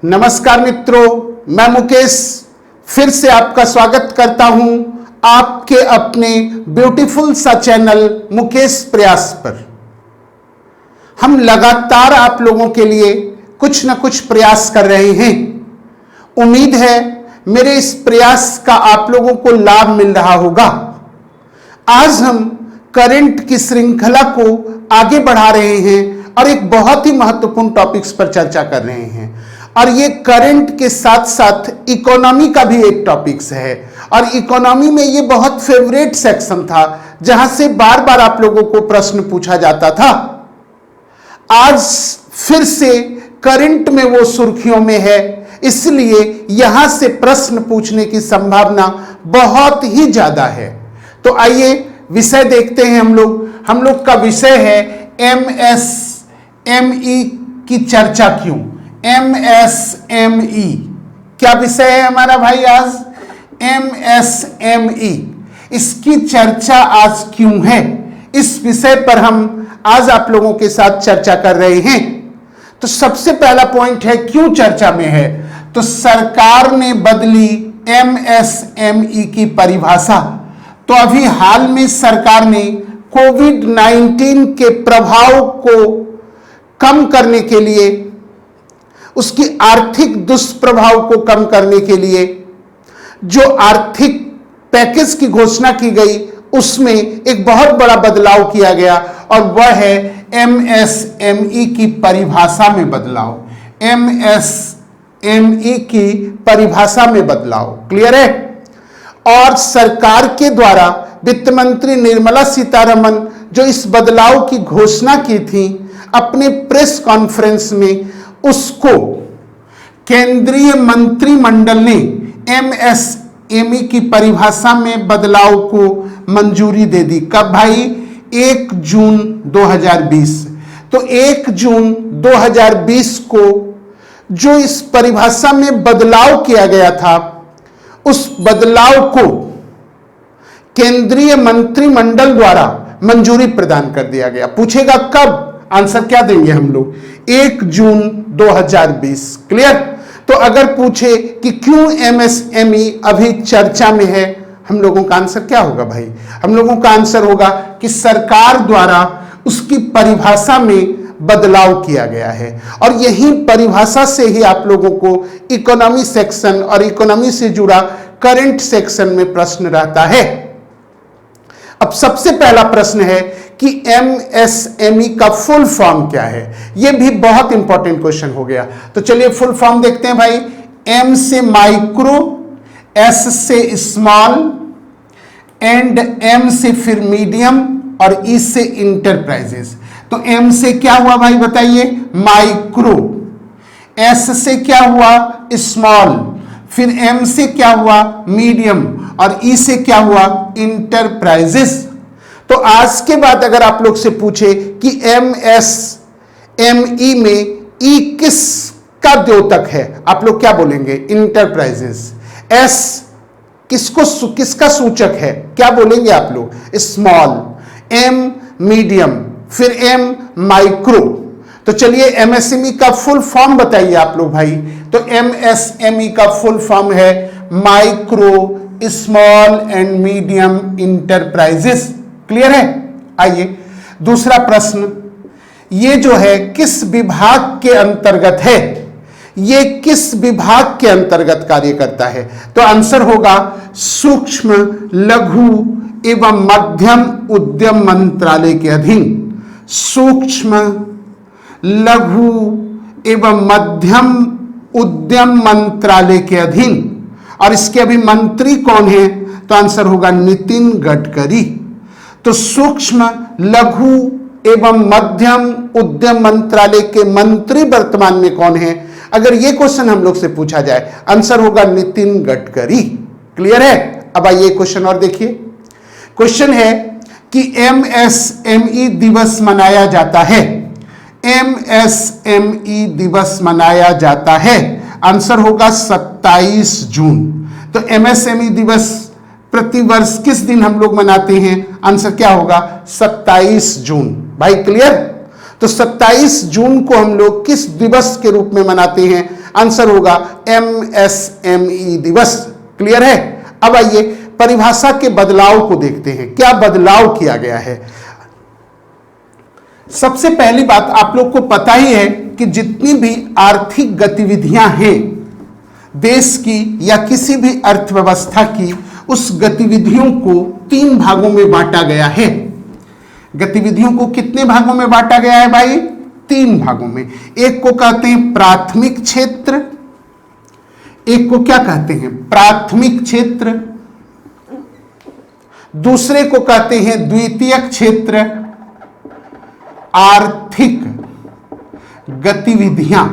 नमस्कार मित्रों, मैं मुकेश फिर से आपका स्वागत करता हूं आपके अपने ब्यूटीफुल सा चैनल मुकेश प्रयास पर। हम लगातार आप लोगों के लिए कुछ न कुछ प्रयास कर रहे हैं। उम्मीद है मेरे इस प्रयास का आप लोगों को लाभ मिल रहा होगा। आज हम करंट की श्रृंखला को आगे बढ़ा रहे हैं और एक बहुत ही महत्वपूर्ण टॉपिक्स पर चर्चा कर रहे हैं। और ये करंट के साथ साथ इकोनॉमी का भी एक टॉपिक्स है और इकोनॉमी में ये बहुत फेवरेट सेक्शन था जहां से बार बार आप लोगों को प्रश्न पूछा जाता था। आज फिर से करंट में वो सुर्खियों में है, इसलिए यहां से प्रश्न पूछने की संभावना बहुत ही ज्यादा है। तो आइए विषय देखते हैं। हम लोग का विषय है एमएसएमई की चर्चा क्यों। एमएसएमई क्या विषय है हमारा भाई आज? एमएसएमई, इसकी चर्चा आज क्यों है, इस विषय पर हम आज आप लोगों के साथ चर्चा कर रहे हैं। तो सबसे पहला पॉइंट है क्यों चर्चा में है। तो सरकार ने बदली एमएसएमई की परिभाषा। तो अभी हाल में सरकार ने कोविड-19 के प्रभाव को कम करने के लिए, उसकी आर्थिक दुष्प्रभाव को कम करने के लिए जो आर्थिक पैकेज की घोषणा की गई उसमें एक बहुत बड़ा बदलाव किया गया और वह है एमएसएमई की परिभाषा में बदलाव। एमएसएमई की परिभाषा में बदलाव, क्लियर है। और सरकार के द्वारा वित्त मंत्री निर्मला सीतारमण जो इस बदलाव की घोषणा की थी अपने प्रेस कॉन्फ्रेंस में, उसको केंद्रीय मंत्रिमंडल ने एमएसएमई की परिभाषा में बदलाव को मंजूरी दे दी। कब भाई? 1 जून 2020। तो 1 जून 2020 को जो इस परिभाषा में बदलाव किया गया था, उस बदलाव को केंद्रीय मंत्रिमंडल द्वारा मंजूरी प्रदान कर दिया गया। पूछेगा कब? आंसर क्या देंगे हम लोग? 1 जून 2020, क्लियर। तो अगर पूछे कि क्यों एमएसएमई अभी चर्चा में है, हम लोगों का आंसर क्या होगा भाई? हम लोगों का आंसर होगा कि सरकार द्वारा उसकी परिभाषा में बदलाव किया गया है और यही परिभाषा से ही आप लोगों को इकोनॉमी सेक्शन और इकोनॉमी से जुड़ा करंट सेक्शन में प्रश्न रहता है। अब सबसे पहला प्रश्न है कि एमएसएमई का फुल फॉर्म क्या है। यह भी बहुत इंपॉर्टेंट क्वेश्चन हो गया। तो चलिए फुल फॉर्म देखते हैं भाई। एम से माइक्रो, एस से स्मॉल, एंड एम से फिर मीडियम और ई से इंटरप्राइजेस। तो एम से क्या हुआ भाई बताइए? माइक्रो। एस से क्या हुआ? स्मॉल। फिर एम से क्या हुआ? मीडियम। और ई से क्या हुआ? इंटरप्राइजेस। तो आज के बाद अगर आप लोग से पूछे कि एमएसएमई में ई किस का द्योतक है, आप लोग क्या बोलेंगे? इंटरप्राइजेस। एस किसका सूचक है, क्या बोलेंगे आप लोग? स्मॉल। एम मीडियम, फिर एम माइक्रो। तो चलिए एमएसएमई का फुल फॉर्म बताइए आप लोग भाई। तो एमएसएमई का फुल फॉर्म है micro small and medium enterprises, clear है। आइए दूसरा प्रश्न, ये जो है किस विभाग के अंतर्गत है? ये किस विभाग के अंतर्गत कार्य करता है? तो आंसर होगा सूक्ष्म लघु एवं मध्यम उद्यम मंत्रालय के अधीन। सूक्ष्म लघु एवं मध्यम उद्यम मंत्रालय के अधीन। और इसके अभी मंत्री कौन है? तो आंसर होगा नितिन गडकरी। तो सूक्ष्म लघु एवं मध्यम उद्यम मंत्रालय के मंत्री वर्तमान में कौन है? अगर यह क्वेश्चन हम लोग से पूछा जाए, आंसर होगा नितिन गडकरी, क्लियर है। अब आइए क्वेश्चन और देखिए। क्वेश्चन है कि एमएसएमई दिवस मनाया जाता है। एमएसएमई दिवस मनाया जाता है, आंसर होगा 27 जून। तो एमएसएमई दिवस प्रतिवर्ष किस दिन हम लोग मनाते हैं? आंसर क्या होगा? 27 जून। भाई क्लियर। तो 27 जून को हम लोग किस दिवस के रूप में मनाते हैं? आंसर होगा MSME दिवस। क्लियर है? अब आइए परिभाषा के बदलाव को देखते हैं, क्या बदलाव किया गया है। सबसे पहली बात, आप लोग को पता ही है कि जितनी भी आर्थिक गतिविधियां हैं देश की या किसी भी अर्थव्यवस्था की, उस गतिविधियों को 3 भागों में बांटा गया है। गतिविधियों को कितने भागों में बांटा गया है भाई? 3 भागों में। एक को कहते हैं प्राथमिक क्षेत्र, एक को क्या कहते हैं? प्राथमिक क्षेत्र। दूसरे को कहते हैं द्वितीयक क्षेत्र। आर्थिक गतिविधियां,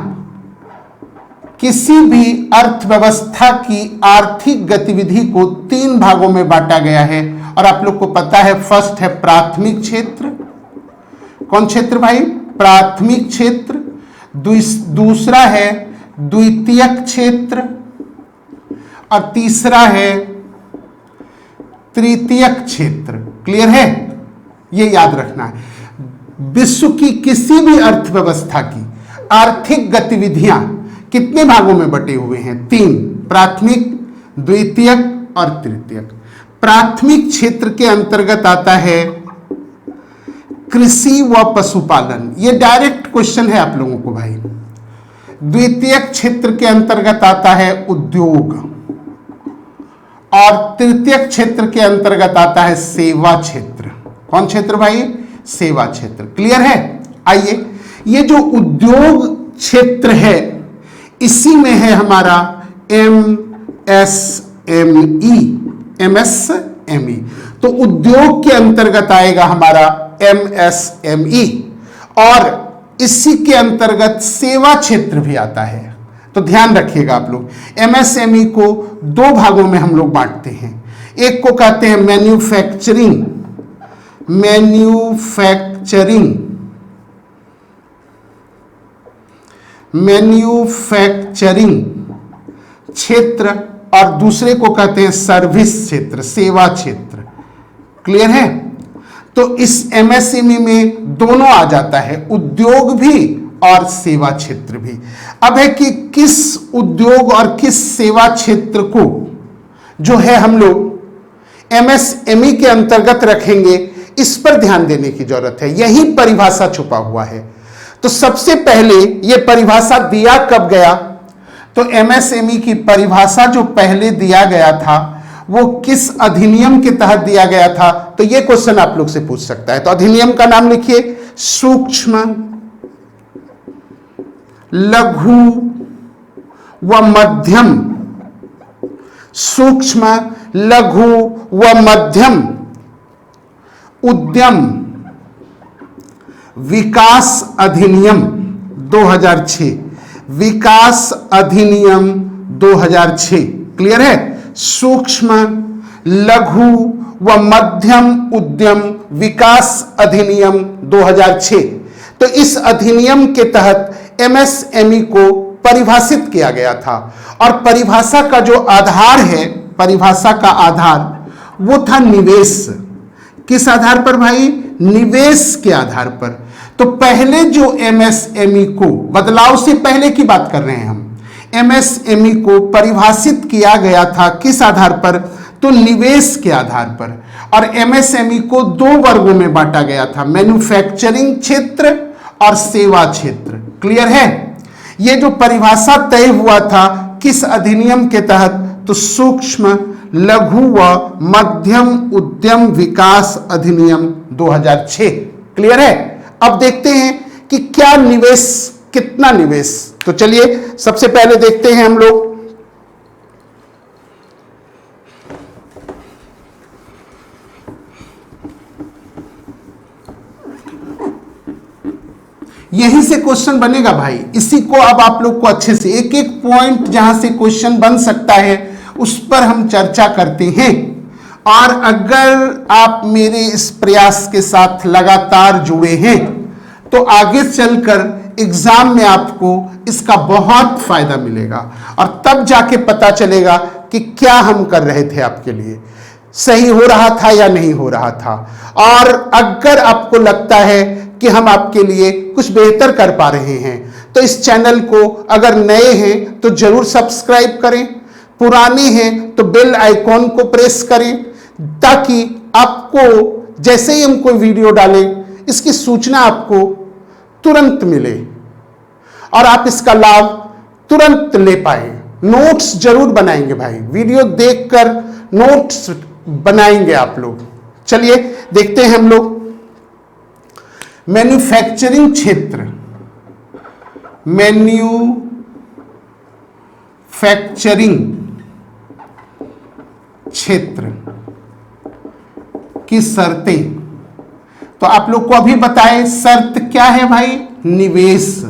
किसी भी अर्थव्यवस्था की आर्थिक गतिविधि को 3 भागों में बांटा गया है। और आप लोग को पता है, फर्स्ट है प्राथमिक क्षेत्र। कौन क्षेत्र भाई? प्राथमिक क्षेत्र। दूसरा है द्वितीयक क्षेत्र और तीसरा है तृतीयक क्षेत्र। क्लियर है? ये याद रखना है। विश्व की किसी भी अर्थव्यवस्था की आर्थिक गतिविधियां कितने भागों में बटे हुए हैं? 3, प्राथमिक, द्वितीयक और तृतीयक। प्राथमिक क्षेत्र के अंतर्गत आता है कृषि व पशुपालन, ये डायरेक्ट क्वेश्चन है आप लोगों को भाई। द्वितीयक क्षेत्र के अंतर्गत आता है उद्योग और तृतीयक क्षेत्र के अंतर्गत आता है सेवा क्षेत्र। कौन क्षेत्र भाई? सेवा क्षेत्र। क्लियर है? आइए, ये जो उद्योग क्षेत्र है इसी में है हमारा MSME। तो उद्योग के अंतर्गत आएगा हमारा MSME और इसी के अंतर्गत सेवा क्षेत्र भी आता है। तो ध्यान रखिएगा आप लोग, MSME को 2 भागों में हम लोग बांटते हैं। एक को कहते हैं मैन्युफैक्चरिंग क्षेत्र और दूसरे को कहते हैं सर्विस क्षेत्र, सेवा क्षेत्र। क्लियर है? तो इस MSME में दोनों आ जाता है, उद्योग भी और सेवा क्षेत्र भी। अब है कि किस उद्योग और किस सेवा क्षेत्र को जो है हम लोग MSME के अंतर्गत रखेंगे, इस पर ध्यान देने की जरूरत है। यही परिभाषा छुपा हुआ है। तो सबसे पहले यह परिभाषा दिया कब गया? तो MSME की परिभाषा जो पहले दिया गया था वो किस अधिनियम के तहत दिया गया था? तो यह क्वेश्चन आप लोग से पूछ सकता है। तो अधिनियम का नाम लिखिए, सूक्ष्म लघु व मध्यम, सूक्ष्म लघु व मध्यम उद्यम विकास अधिनियम 2006, विकास अधिनियम 2006। क्लियर है? सूक्ष्म लघु व मध्यम उद्यम विकास अधिनियम 2006। तो इस अधिनियम के तहत MSME को परिभाषित किया गया था और परिभाषा का जो आधार है, परिभाषा का आधार वो था निवेश। किस आधार पर भाई? निवेश के आधार पर। तो पहले जो MSME को, बदलाव से पहले की बात कर रहे हैं हम, MSME को परिभाषित किया गया था किस आधार पर? तो निवेश के आधार पर। और MSME को 2 वर्गों में बांटा गया था, मैन्युफैक्चरिंग क्षेत्र और सेवा क्षेत्र। क्लियर है? यह जो परिभाषा तय हुआ था किस अधिनियम के तहत? तो सूक्ष्म लघु व मध्यम उद्यम विकास अधिनियम 2006। क्लियर है? अब देखते हैं कि क्या निवेश, कितना निवेश। तो चलिए सबसे पहले देखते हैं हम लोग यहीं से क्वेश्चन बनेगा भाई। इसी को अब आप लोग को अच्छे से एक एक पॉइंट जहां से क्वेश्चन बन सकता है उस पर हम चर्चा करते हैं। और अगर आप मेरे इस प्रयास के साथ लगातार जुड़े हैं तो आगे चलकर एग्जाम में आपको इसका बहुत फायदा मिलेगा और तब जाके पता चलेगा कि क्या हम कर रहे थे, आपके लिए सही हो रहा था या नहीं हो रहा था। और अगर आपको लगता है कि हम आपके लिए कुछ बेहतर कर पा रहे हैं तो इस चैनल को अगर नए हैं तो जरूर सब्सक्राइब करें, पुराने हैं तो बेल आइकॉन को प्रेस करें, ताकि आपको जैसे ही हम कोई वीडियो डालें इसकी सूचना आपको तुरंत मिले और आप इसका लाभ तुरंत ले पाए। नोट्स जरूर बनाएंगे भाई, वीडियो देखकर नोट्स बनाएंगे आप लोग। चलिए देखते हैं हम लोग मैन्युफैक्चरिंग क्षेत्र, मैन्युफैक्चरिंग क्षेत्र की शर्तें। तो आप लोग को अभी बताएं शर्त क्या है भाई, निवेश।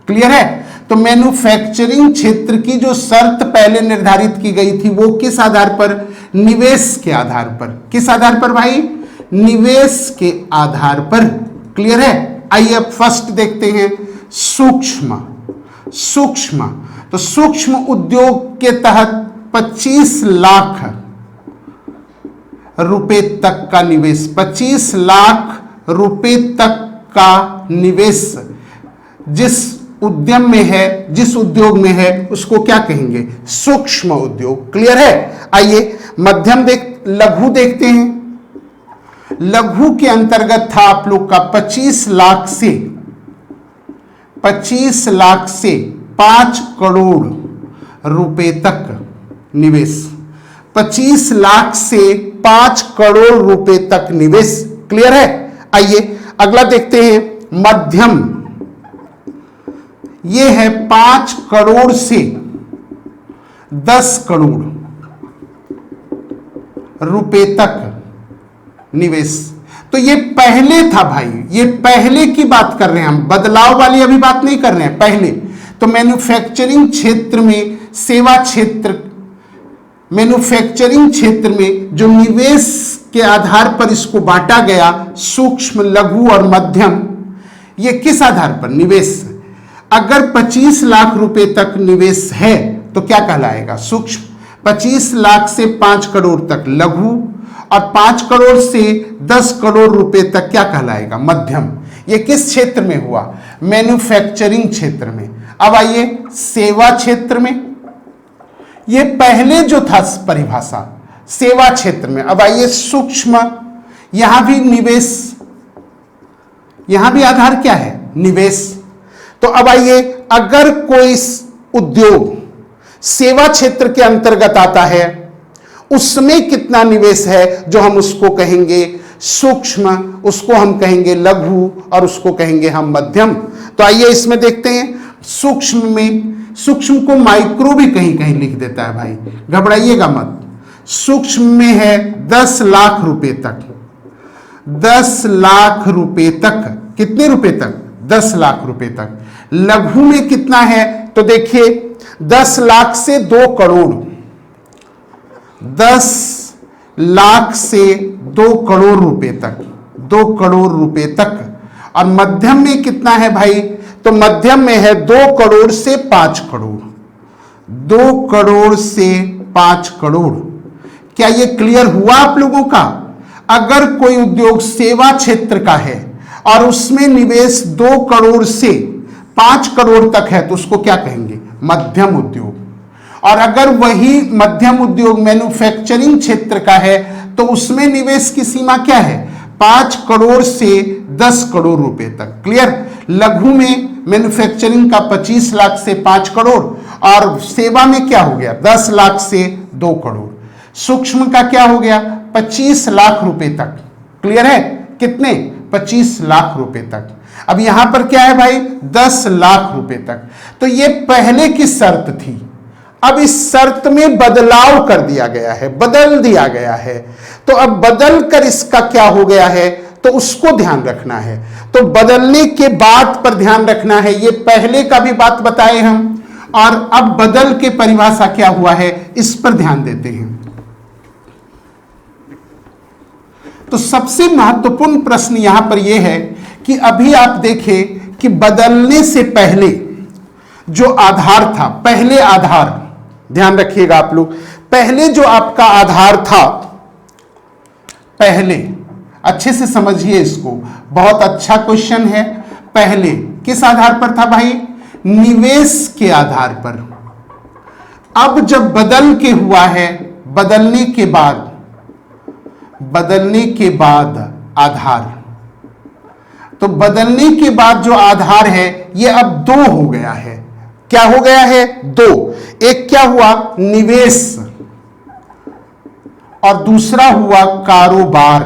क्लियर है? तो मैन्युफैक्चरिंग क्षेत्र की जो शर्त पहले निर्धारित की गई थी वो किस आधार पर, निवेश के आधार पर। किस आधार पर भाई, निवेश के आधार पर। क्लियर है? आइए अब फर्स्ट देखते हैं सूक्ष्म। सूक्ष्म तो सूक्ष्म उद्योग के तहत 25 लाख रुपए तक का निवेश, 25 लाख रुपए तक का निवेश जिस उद्यम में है, जिस उद्योग में है, उसको क्या कहेंगे, सूक्ष्म उद्योग। क्लियर है? आइए मध्यम लघु देखते हैं। लघु के अंतर्गत था आप लोग का 25 लाख से 5 करोड़ रुपए तक निवेश, 25 लाख से 5 करोड़ रुपए तक निवेश। क्लियर है? आइए अगला देखते हैं मध्यम। यह है 5 करोड़ से 10 करोड़ रुपए तक निवेश। तो ये पहले था भाई, ये पहले की बात कर रहे हैं हम, बदलाव वाली अभी बात नहीं कर रहे हैं, पहले। तो मैन्युफैक्चरिंग क्षेत्र में, सेवा क्षेत्र, मैन्युफैक्चरिंग क्षेत्र में जो निवेश के आधार पर इसको बांटा गया, सूक्ष्म, लघु और मध्यम, ये किस आधार पर, निवेश। अगर 25 लाख रुपए तक निवेश है तो क्या कहलाएगा, सूक्ष्म। 25 लाख से 5 करोड़ तक लघु और 5 करोड़ से 10 करोड़ रुपए तक क्या कहलाएगा, मध्यम। ये किस क्षेत्र में हुआ, मैन्युफैक्चरिंग क्षेत्र में। अब आइए सेवा क्षेत्र में, ये पहले जो था परिभाषा सेवा क्षेत्र में। अब आइए सूक्ष्म, यहां भी निवेश, यहां भी आधार क्या है, निवेश। तो अब आइए अगर कोई उद्योग सेवा क्षेत्र के अंतर्गत आता है, उसमें कितना निवेश है, जो हम उसको कहेंगे सूक्ष्म, उसको हम कहेंगे लघु और उसको कहेंगे हम मध्यम। तो आइए इसमें देखते हैं सूक्ष्म में। सूक्ष्म को माइक्रो भी कहीं कहीं लिख देता है भाई, घबराइएगा मत। सूक्ष्म में है 10 लाख रुपए तक, 10 लाख रुपए तक, कितने रुपए तक, 10 लाख रुपए तक। लघु में कितना है, तो देखिए 10 लाख से 2 करोड़, 10 लाख से 2 करोड़ रुपए तक, 2 करोड़ रुपए तक। और मध्यम में कितना है भाई, तो मध्यम में है 2 करोड़ से 5 करोड़, 2 करोड़ से 5 करोड़। क्या ये क्लियर हुआ आप लोगों का? अगर कोई उद्योग सेवा क्षेत्र का है और उसमें निवेश 2 करोड़ से 5 करोड़ तक है तो उसको क्या कहेंगे, मध्यम उद्योग। और अगर वही मध्यम उद्योग मैन्युफैक्चरिंग क्षेत्र का है तो उसमें निवेश की सीमा क्या है, 5 करोड़ से 10 करोड़ रुपए तक। क्लियर? लघु में मैन्युफैक्चरिंग का 25 लाख से 5 करोड़ और सेवा में क्या हो गया, 10 लाख से 2 करोड़। सूक्ष्म का क्या हो गया, 25 लाख रुपए तक। क्लियर है? कितने, 25 लाख रुपए तक। अब यहां पर क्या है भाई, 10 लाख रुपए तक। तो ये पहले की शर्त थी, अब इस शर्त में बदलाव कर दिया गया है, बदल दिया गया है। तो अब बदल कर इसका क्या हो गया है, तो उसको ध्यान रखना है। तो बदलने के बाद पर ध्यान रखना है, ये पहले का भी बात बताए हम, और अब बदल के परिभाषा क्या हुआ है इस पर ध्यान देते हैं। तो सबसे महत्वपूर्ण प्रश्न यहां पर यह है कि अभी आप देखें कि बदलने से पहले जो आधार था, पहले आधार, ध्यान रखिएगा आप लोग, पहले जो आपका आधार था, पहले अच्छे से समझिए इसको, बहुत अच्छा क्वेश्चन है। पहले किस आधार पर था भाई, निवेश के आधार पर। अब जब बदल के हुआ है, बदलने के बाद आधार, तो बदलने के बाद जो आधार है ये अब 2 हो गया है। क्या हो गया है? 2। एक क्या हुआ? निवेश, और दूसरा हुआ कारोबार।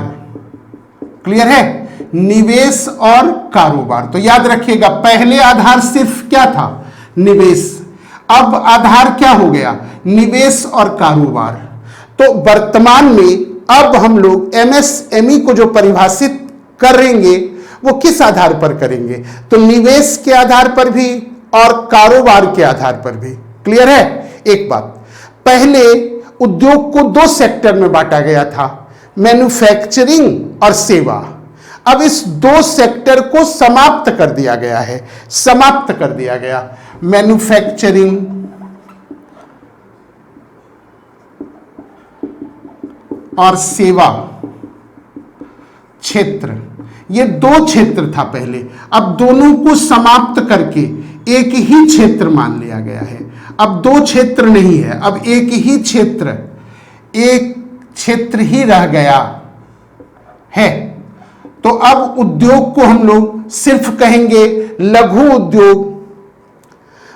क्लियर है? निवेश और कारोबार। तो याद रखिएगा, पहले आधार सिर्फ क्या था? निवेश। अब आधार क्या हो गया? निवेश और कारोबार। तो वर्तमान में अब हम लोग एमएसएमई को जो परिभाषित करेंगे वो किस आधार पर करेंगे? तो निवेश के आधार पर भी और कारोबार के आधार पर भी। क्लियर है? एक बात, पहले उद्योग को 2 सेक्टर में बांटा गया था, मैन्युफैक्चरिंग और सेवा। अब इस 2 सेक्टर को समाप्त कर दिया गया है, समाप्त कर दिया गया। मैन्युफैक्चरिंग और सेवा क्षेत्र, ये 2 क्षेत्र था पहले। अब दोनों को समाप्त करके एक ही क्षेत्र मान लिया गया है। अब 2 क्षेत्र नहीं है, अब एक ही क्षेत्र, एक क्षेत्र ही रह गया है। तो अब उद्योग को हम लोग सिर्फ कहेंगे लघु उद्योग,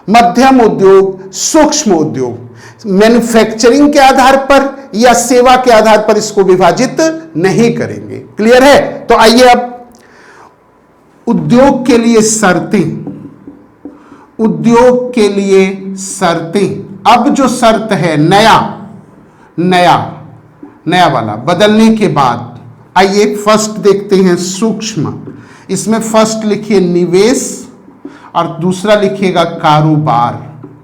मध्यम उद्योग, सूक्ष्म उद्योग। मैन्युफैक्चरिंग के आधार पर या सेवा के आधार पर इसको विभाजित नहीं करेंगे। क्लियर है? तो आइए अब उद्योग के लिए शर्तें, उद्योग के लिए शर्तें। अब जो शर्त है नया वाला, बदलने के बाद, आइए फर्स्ट देखते हैं सूक्ष्म। इसमें फर्स्ट लिखिए निवेश और दूसरा लिखिएगा कारोबार।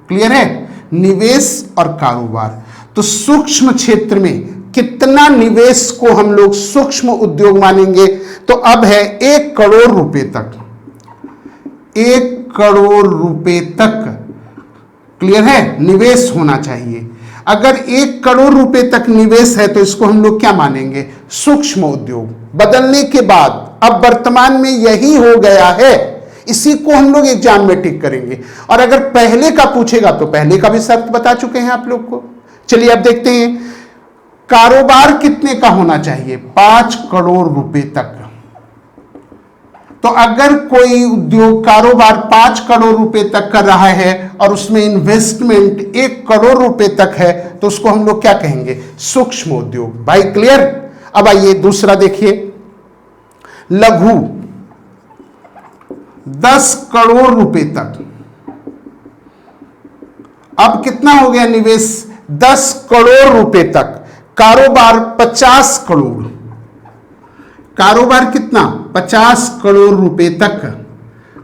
क्लियर है? निवेश और कारोबार। तो सूक्ष्म क्षेत्र में कितना निवेश को हम लोग सूक्ष्म उद्योग मानेंगे? तो अब है 1 करोड़ रुपए तक, 1 करोड़ रुपए तक। क्लियर है? निवेश होना चाहिए। अगर 1 करोड़ रुपए तक निवेश है तो इसको हम लोग क्या मानेंगे? सूक्ष्म उद्योग। बदलने के बाद अब वर्तमान में यही हो गया है, इसी को हम लोग एग्जाम में टिक करेंगे। और अगर पहले का पूछेगा तो पहले का भी शर्त बता चुके हैं आप लोग को। चलिए अब देखते हैं कारोबार कितने का होना चाहिए? 5 करोड़ रुपए तक। तो अगर कोई उद्योग कारोबार 5 करोड़ रुपए तक कर रहा है और उसमें इन्वेस्टमेंट 1 करोड़ रुपए तक है तो उसको हम लोग क्या कहेंगे? सूक्ष्म उद्योग। भाई क्लियर? अब आइए दूसरा देखिए, लघु, 10 करोड़ रुपए तक। अब कितना हो गया निवेश? 10 करोड़ रुपए तक। कारोबार 50 करोड़। कारोबार कितना? 50 करोड़ रुपए तक।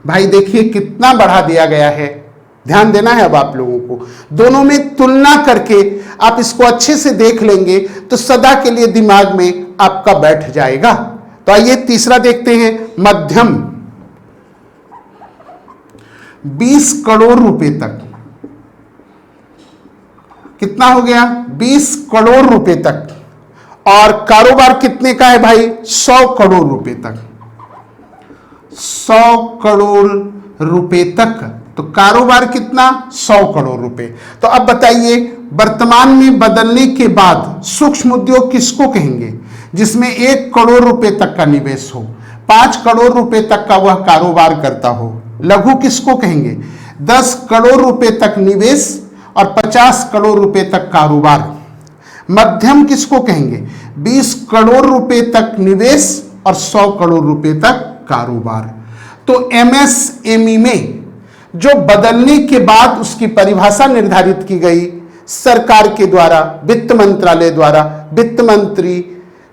भाई देखिए कितना बढ़ा दिया गया है। ध्यान देना है अब आप लोगों को। दोनों में तुलना करके आप इसको अच्छे से देख लेंगे तो सदा के लिए दिमाग में आपका बैठ जाएगा। तो आइए तीसरा देखते हैं, मध्यम, 20 करोड़ रुपए तक। कितना हो गया? 20 करोड़ रुपए तक। और कारोबार कितने का है भाई? 100 करोड़ रुपए तक। 100 करोड़ रुपए तक। तो कारोबार कितना? 100 करोड़ रुपए। तो अब बताइए वर्तमान में बदलने के बाद सूक्ष्म उद्योग किसको कहेंगे? जिसमें 1 करोड़ रुपए तक का निवेश हो, 5 करोड़ रुपए तक का वह कारोबार करता हो। लघु किसको कहेंगे? 10 करोड़ रुपए तक निवेश और 50 करोड़ रुपए तक कारोबार। मध्यम किसको कहेंगे? 20 करोड़ रुपए तक निवेश और 100 करोड़ रुपए तक कारोबार। तो एमएसएमई में जो बदलने के बाद उसकी परिभाषा निर्धारित की गई सरकार के द्वारा, वित्त मंत्रालय द्वारा, वित्त मंत्री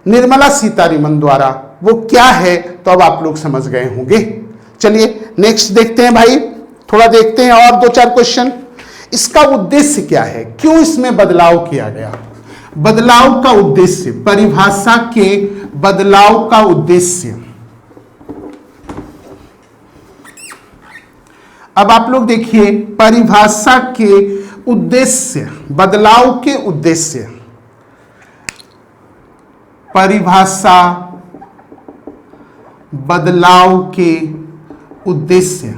निर्मला सीतारमण द्वारा, वो क्या है? तो अब आप लोग समझ गए होंगे। चलिए नेक्स्ट देखते हैं भाई, थोड़ा देखते हैं और 2-4 क्वेश्चन। इसका उद्देश्य क्या है? क्यों इसमें बदलाव किया गया? बदलाव का उद्देश्य, परिभाषा के बदलाव का उद्देश्य। अब आप लोग देखिए परिभाषा के उद्देश्य, बदलाव के उद्देश्य। परिभाषा बदलाव के उद्देश्य।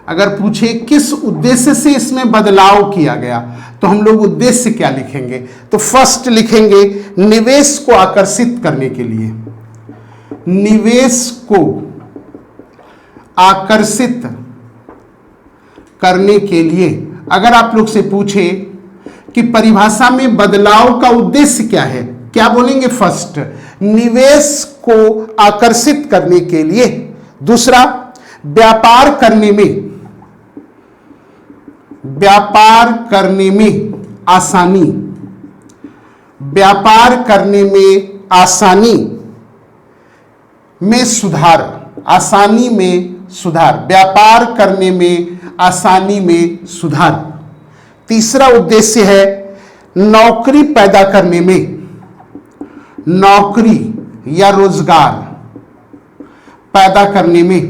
अगर पूछे किस उद्देश्य से इसमें बदलाव किया गया, तो हम लोग उद्देश्य क्या लिखेंगे? तो फर्स्ट लिखेंगे निवेश को आकर्षित करने के लिए। निवेश को आकर्षित करने के लिए अगर आप लोग से पूछे कि परिभाषा में बदलाव का उद्देश्य क्या है, क्या बोलेंगे? फर्स्ट, निवेश को आकर्षित करने के लिए। दूसरा, व्यापार करने में आसानी, व्यापार करने में आसानी में सुधार, आसानी में सुधार, व्यापार करने में आसानी में सुधार। तीसरा उद्देश्य है नौकरी पैदा करने में, नौकरी या रोजगार पैदा करने में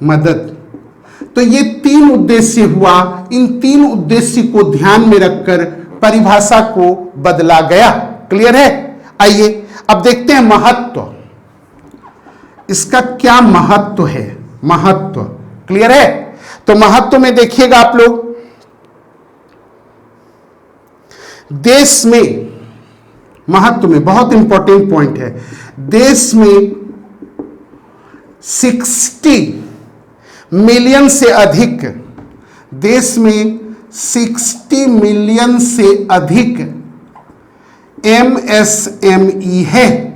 मदद। तो ये 3 उद्देश्य हुआ। इन 3 उद्देश्य को ध्यान में रखकर परिभाषा को बदला गया। क्लियर है? आइए अब देखते हैं महत्व। इसका क्या महत्व है? महत्व क्लियर है? तो महत्व में देखिएगा आप लोग, देश में, महत्व में बहुत इंपॉर्टेंट पॉइंट है, देश में 60 मिलियन से अधिक, देश में 60 मिलियन से अधिक MSME है।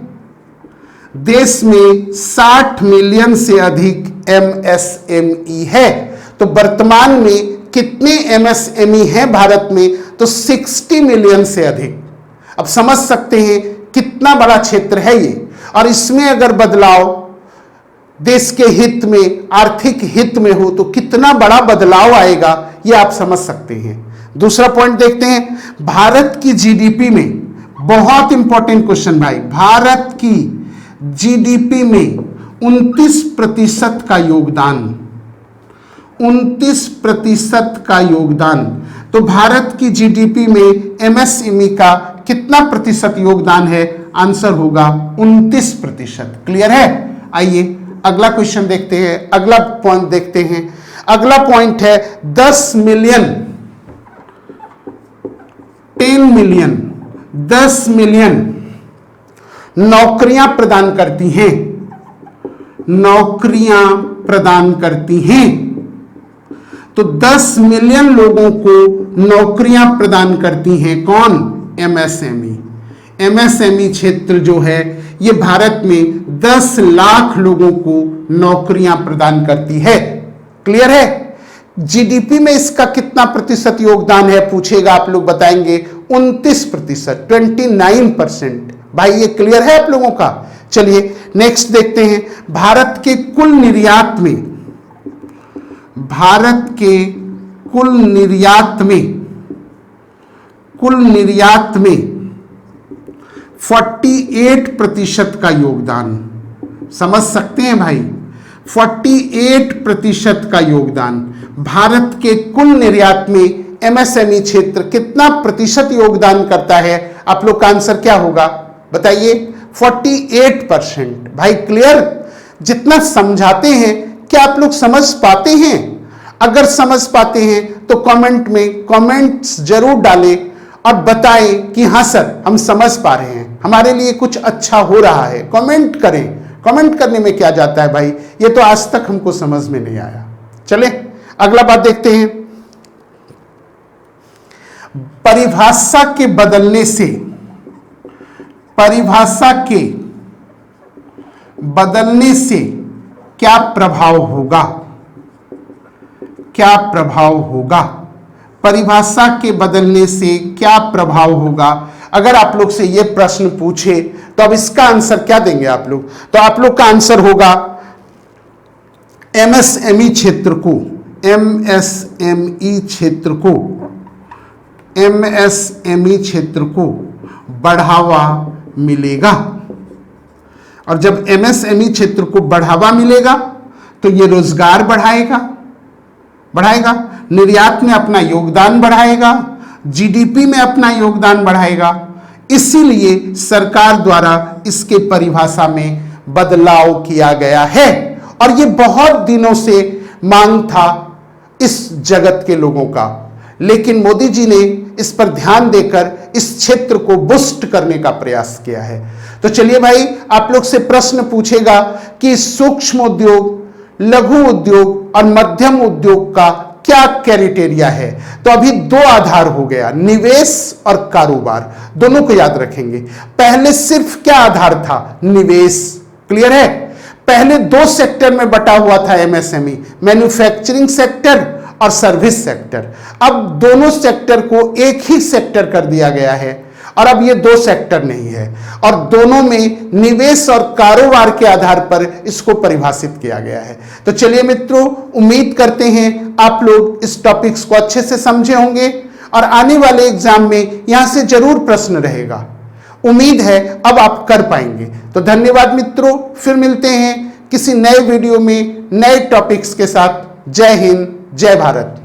देश में 60 मिलियन से अधिक MSME है। तो वर्तमान में कितने MSME हैं भारत में? तो 60 मिलियन से अधिक। अब समझ सकते हैं कितना बड़ा क्षेत्र है ये, और इसमें अगर बदलाव देश के हित में, आर्थिक हित में हो तो कितना बड़ा बदलाव आएगा, ये आप समझ सकते हैं। दूसरा पॉइंट देखते हैं, भारत की जीडीपी में, बहुत इंपॉर्टेंट क्वेश्चन भाई, भारत की जीडीपी में 29% का योगदान, 29% का योगदान। तो भारत की जीडीपी में MSME का कितना प्रतिशत योगदान है? आंसर होगा 29%। क्लियर है? आइए अगला क्वेश्चन देखते हैं, अगला पॉइंट देखते हैं। अगला पॉइंट है 10 मिलियन, 10 मिलियन, 10 मिलियन नौकरियां प्रदान करती हैं, नौकरियां प्रदान करती हैं। तो 10 मिलियन लोगों को नौकरियां प्रदान करती हैं कौन? MSME। MSME क्षेत्र जो है ये भारत में 10 लाख लोगों को नौकरियां प्रदान करती है। क्लियर है? जीडीपी में इसका कितना प्रतिशत योगदान है पूछेगा, आप लोग बताएंगे 29%, 29%। भाई ये क्लियर है आप लोगों का? चलिए नेक्स्ट देखते हैं, भारत के कुल निर्यात में, भारत के कुल निर्यात में, कुल निर्यात में 48% का योगदान। समझ सकते हैं भाई, 48% का योगदान। भारत के कुल निर्यात में MSME क्षेत्र कितना प्रतिशत योगदान करता है? आप लोग का आंसर क्या होगा बताइए? 48%। भाई क्लियर? जितना समझाते हैं क्या आप लोग समझ पाते हैं? अगर समझ पाते हैं तो कमेंट में कमेंट्स जरूर डालें और बताएं कि हाँ सर हम समझ पा रहे हैं, हमारे लिए कुछ अच्छा हो रहा है। कमेंट करें, कमेंट करने में क्या जाता है भाई, ये तो आज तक हमको समझ में नहीं आया। चले अगला बात देखते हैं, परिभाषा के बदलने से, परिभाषा के बदलने से क्या प्रभाव होगा? क्या प्रभाव होगा? परिभाषा के बदलने से क्या प्रभाव होगा? अगर आप लोग से यह प्रश्न पूछे तो अब इसका आंसर क्या देंगे आप लोग? तो आप लोग का आंसर होगा MSME क्षेत्र को, MSME क्षेत्र को, MSME क्षेत्र को बढ़ावा मिलेगा। और जब MSME क्षेत्र को बढ़ावा मिलेगा तो ये रोजगार बढ़ाएगा, बढ़ाएगा, निर्यात में अपना योगदान बढ़ाएगा, जीडीपी में अपना योगदान बढ़ाएगा। इसीलिए सरकार द्वारा इसके परिभाषा में बदलाव किया गया है। और ये बहुत दिनों से मांग था इस जगत के लोगों का, लेकिन मोदी जी ने इस पर ध्यान देकर इस क्षेत्र को बूस्ट करने का प्रयास किया है। तो चलिए भाई, आप लोग से प्रश्न पूछेगा कि सूक्ष्म उद्योग, लघु उद्योग और मध्यम उद्योग का क्या क्राइटेरिया है। तो अभी दो आधार हो गया, निवेश और कारोबार, दोनों को याद रखेंगे। पहले सिर्फ क्या आधार था, निवेश। क्लियर है? पहले दो सेक्टर में बटा हुआ था एमएसएमई, मैन्युफैक्चरिंग सेक्टर और सर्विस सेक्टर। अब दोनों सेक्टर को एक ही सेक्टर कर दिया गया है और अब ये दो सेक्टर नहीं है, और दोनों में निवेश और कारोबार के आधार पर इसको परिभाषित किया गया है। तो चलिए मित्रों, उम्मीद करते हैं आप लोग इस टॉपिक्स को अच्छे से समझे होंगे और आने वाले एग्जाम में यहां से जरूर प्रश्न रहेगा। उम्मीद है अब आप कर पाएंगे। तो धन्यवाद मित्रों, फिर मिलते हैं किसी नए वीडियो में नए टॉपिक्स के साथ। जय हिंद, जय भारत।